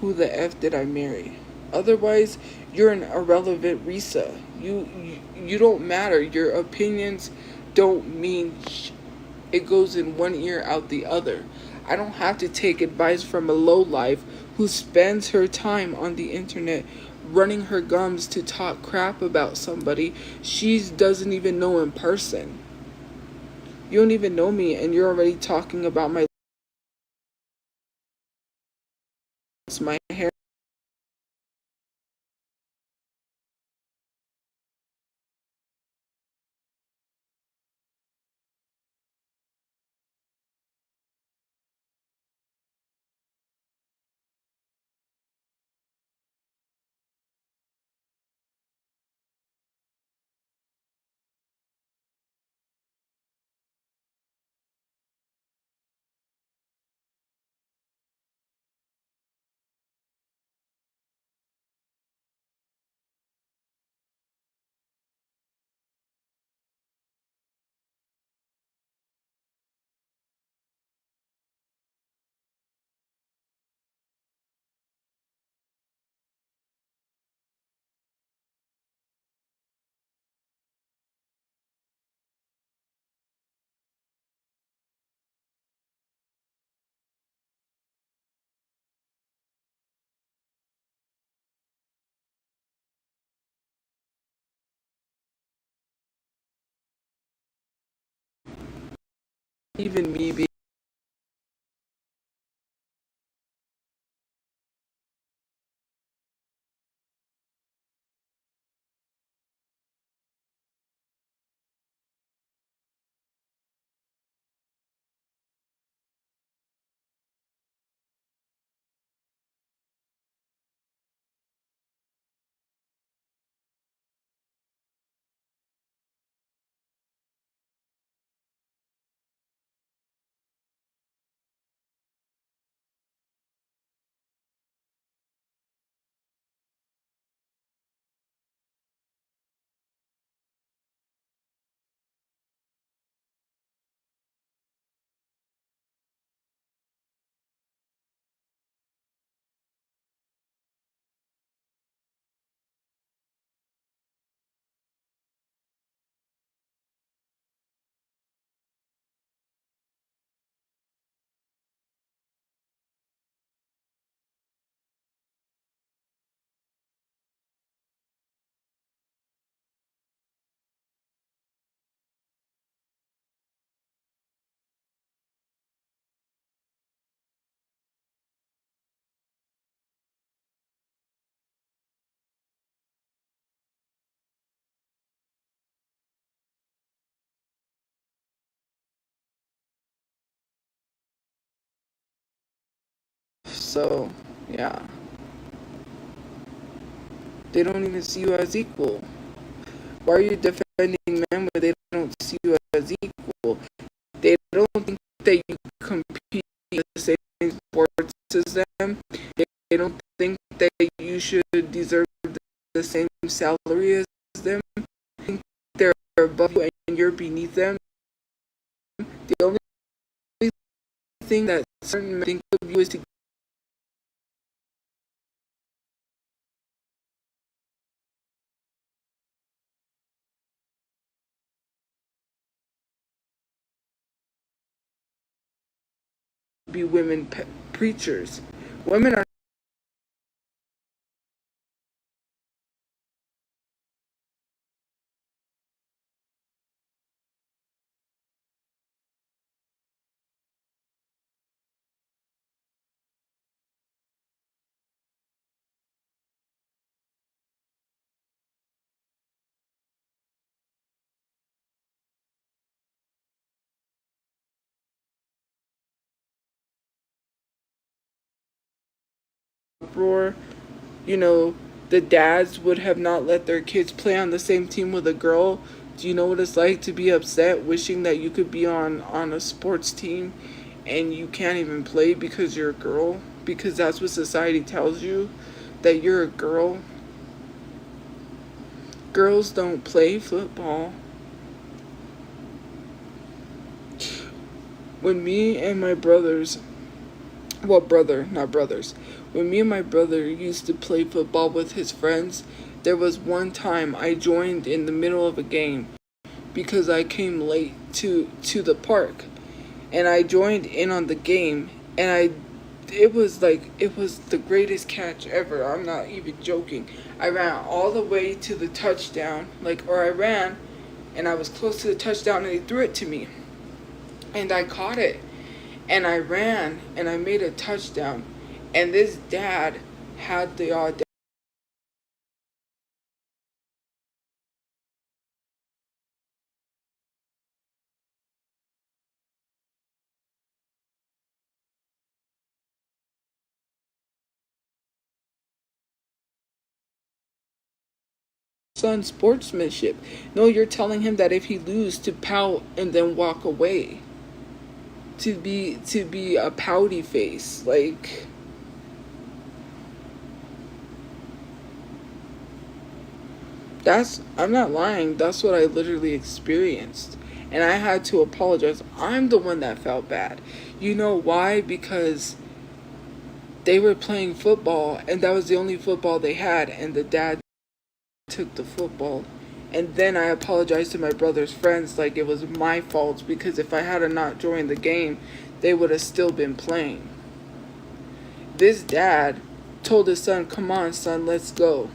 Who the F did I marry? Otherwise, you're an irrelevant Risa. You don't matter. Your opinions don't mean it goes in one ear out the other. I don't have to take advice from a lowlife who spends her time on the internet running her gums to talk crap about somebody she doesn't even know in person. You don't even know me and you're already talking about my hair. even me being so yeah. They don't even see you as equal. Why are you defending men when they don't see you as equal? They don't think that you compete in the same sports as them. They don't think that you should deserve the same salary as them. They think they're above you and you're beneath them. The only thing that certain men think of you is to be women preachers. Women are uproar. You know, the dads would have not let their kids play on the same team with a girl. Do you know what it's like to be upset wishing that you could be on a sports team and you can't even play because you're a girl? Because that's what society tells you, that you're a girl. Girls don't play football. When me and my brothers, well, brother, not brothers, when me and my brother used to play football with his friends, there was one time I joined in the middle of a game because I came late to the park, and I joined in on the game, and it was like, it was the greatest catch ever. I'm not even joking. I ran all the way to the touchdown, or I ran and I was close to the touchdown and they threw it to me and I caught it and I ran and I made a touchdown, and this dad had the audacity son sportsmanship. No, you're telling him that if he loses to pout and then walk away. To be a pouty face. Like, I'm not lying, that's what I literally experienced. And I had to apologize. I'm the one that felt bad. You know why? Because they were playing football and that was the only football they had, and the dad took the football. And then I apologized to my brother's friends like it was my fault, because if I had not joined the game, they would have still been playing. This dad told his son, "Come on, son, let's go."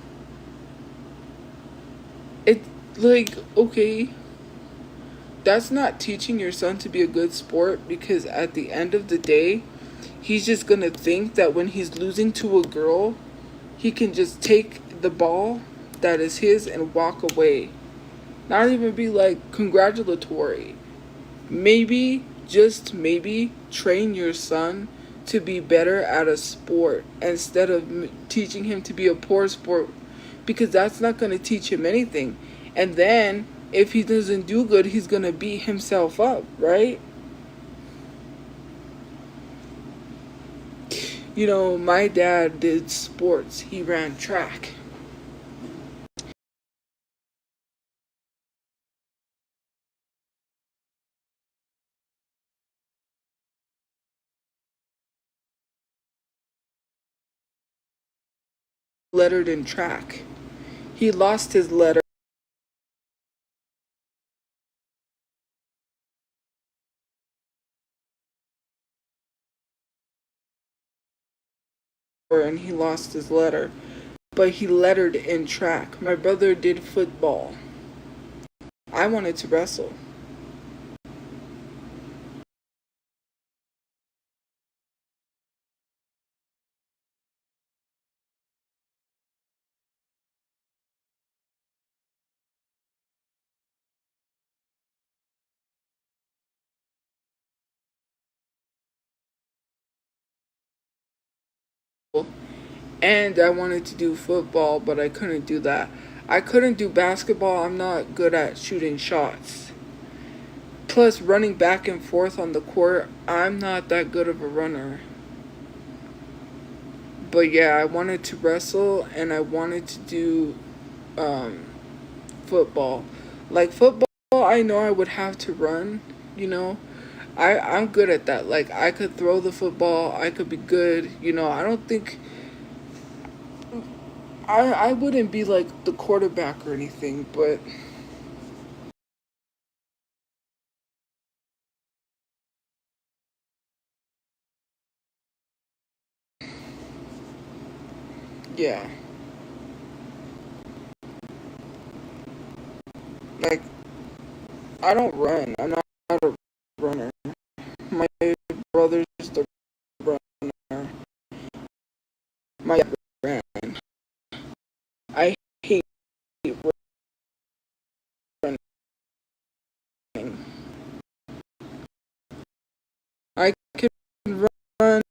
It, like, okay, that's not teaching your son to be a good sport, because at the end of the day, he's just gonna think that when he's losing to a girl, he can just take the ball that is his and walk away. Not even be like congratulatory. Maybe, just maybe, train your son to be better at a sport instead of teaching him to be a poor sport, because that's not going to teach him anything. And then if he doesn't do good, he's going to beat himself up, right? You know, my dad did sports. He ran track. Lettered in track. He lost his letter and he lost his letter, but he lettered in track. My brother did football. I wanted to wrestle. And I wanted to do football, but I couldn't do that. I couldn't do basketball. I'm not good at shooting shots. Plus, running back and forth on the court, I'm not that good of a runner. But yeah, I wanted to wrestle and I wanted to do um, football. Like football, I know I would have to run, you know. I'm good at that. Like I could throw the football, I could be good, you know. I don't think I wouldn't be like the quarterback or anything, but yeah. Like I don't run. I'm not a runner. My brother's the runner. My dad ran. I hate running. I can run,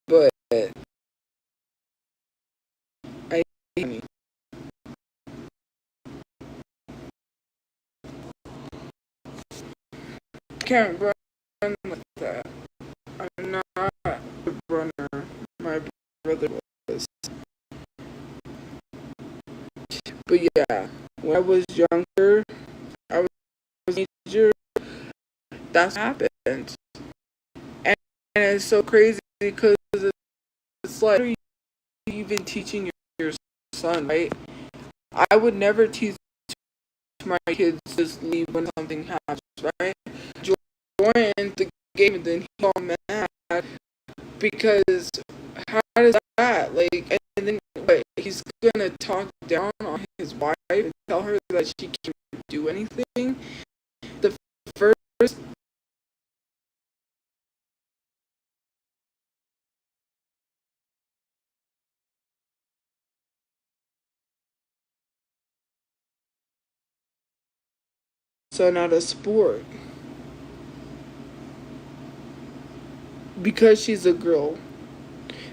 but I can't run like that. I'm not a runner. My brother was. But yeah, when I was younger, I was a teenager. That's what happened, and it's so crazy because it's like, what are you even teaching your son, right? I would never teach my kids to just leave when something happens, right? Join the game and then he's all mad because how does that, like, and then what, he's gonna talk down on his wife and tell her that she can't do anything. The first son out of sport because she's a girl.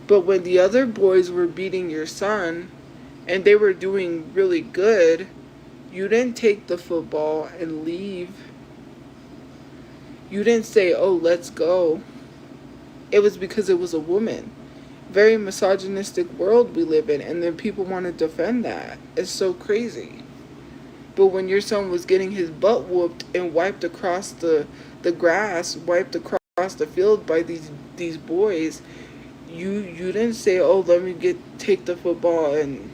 But when the other boys were beating your son and they were doing really good, you didn't take the football and leave. You didn't say, oh, let's go. It was because it was a woman. Very misogynistic world we live in, and then people want to defend that. It's so crazy. But when your son was getting his butt whooped and wiped across the grass, wiped across the field by these boys, you didn't say, oh, let me take the football and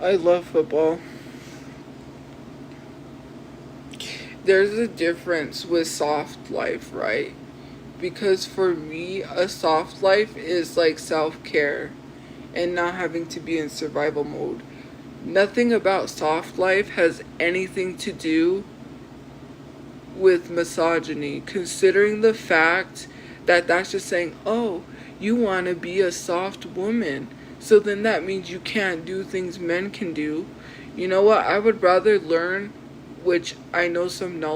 I love football. There's a difference with soft life, right? Because for me, a soft life is like self care and not having to be in survival mode. Nothing about soft life has anything to do with misogyny, considering the fact that that's just saying, oh, you want to be a soft woman. So then that means you can't do things men can do. You know what? I would rather learn, which I know some knowledge,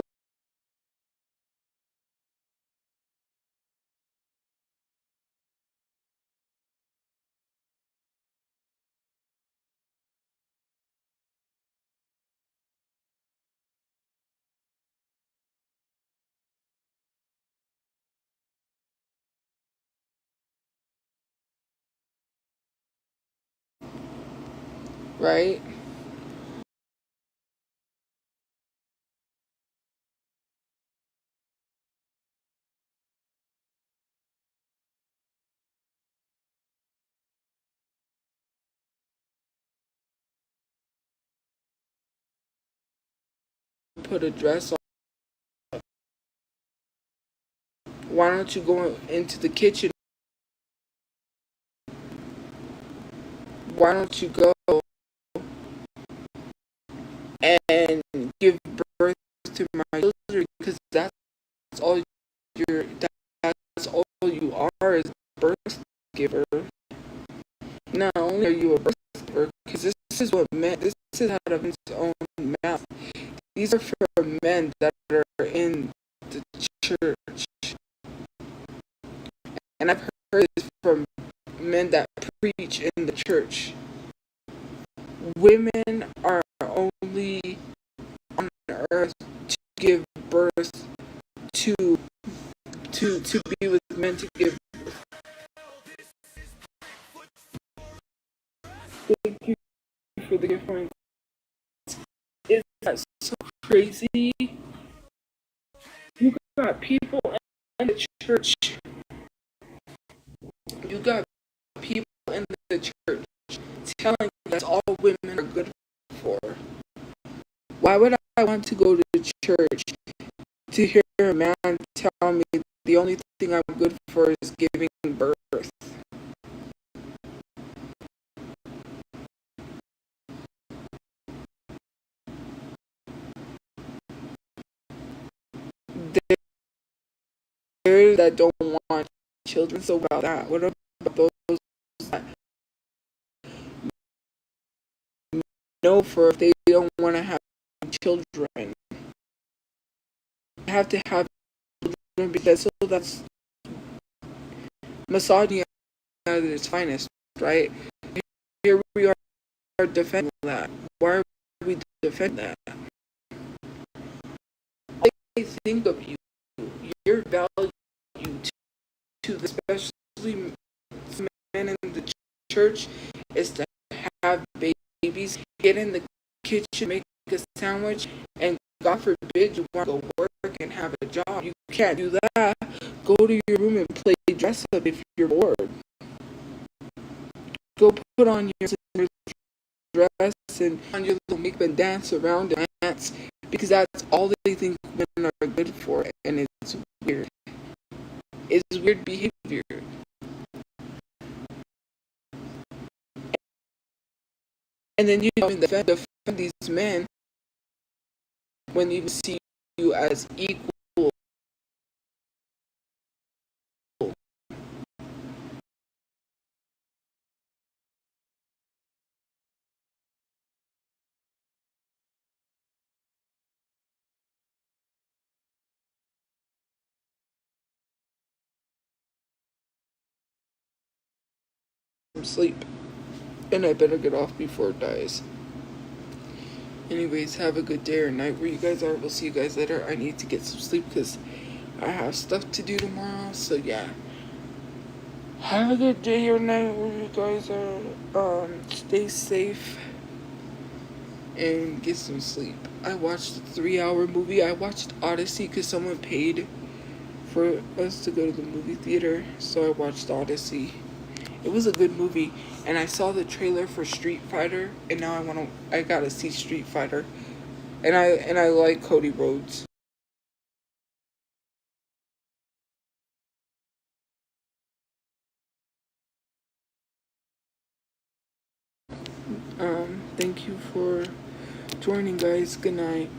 right? Put a dress on. Why don't you go into the kitchen? Why don't you go and give birth to my children? Because that's all you're. That's all you are is birth giver. Not only are you a birth giver, because this is what men. This is out of his own mouth. These are for men that are in the church, and I've heard this from men that preach in the church. Women are only on earth to give birth to to be with men to give. Thank you for the gift. Is that so crazy? You got people in the church. You got people in the church telling you that's all women are good for. Why would I want to go to church to hear a man tell me the only thing I'm good for is giving birth? There that don't want children. So about that, what about those that know for if they don't want to have children? They have to have children because so that's misogyny at its finest, right? Here we are defending that. Why are we defending that? I think of you, your value to especially men in the church is to have babies, get in the kitchen, make a sandwich, and God forbid you want to go work and have a job. You can't do that. Go to your room and play dress up if you're bored. Go put on your dress and on your little makeup and dance around and dance because that's all they think women are good for, and it's weird. It's weird behavior. And then you know defend these men when you see you as equal. Sleep. And I better get off before it dies. Anyways, have a good day or night where you guys are. We'll see you guys later. I need to get some sleep because I have stuff to do tomorrow. So yeah. Have a good day or night where you guys are. Stay safe and get some sleep. I watched a 3-hour movie. I watched Odyssey because someone paid for us to go to the movie theater. So I watched Odyssey. It was a good movie, and I saw the trailer for Street Fighter, and now I gotta see Street Fighter, and I like Cody Rhodes. Thank you for joining, guys. Good night.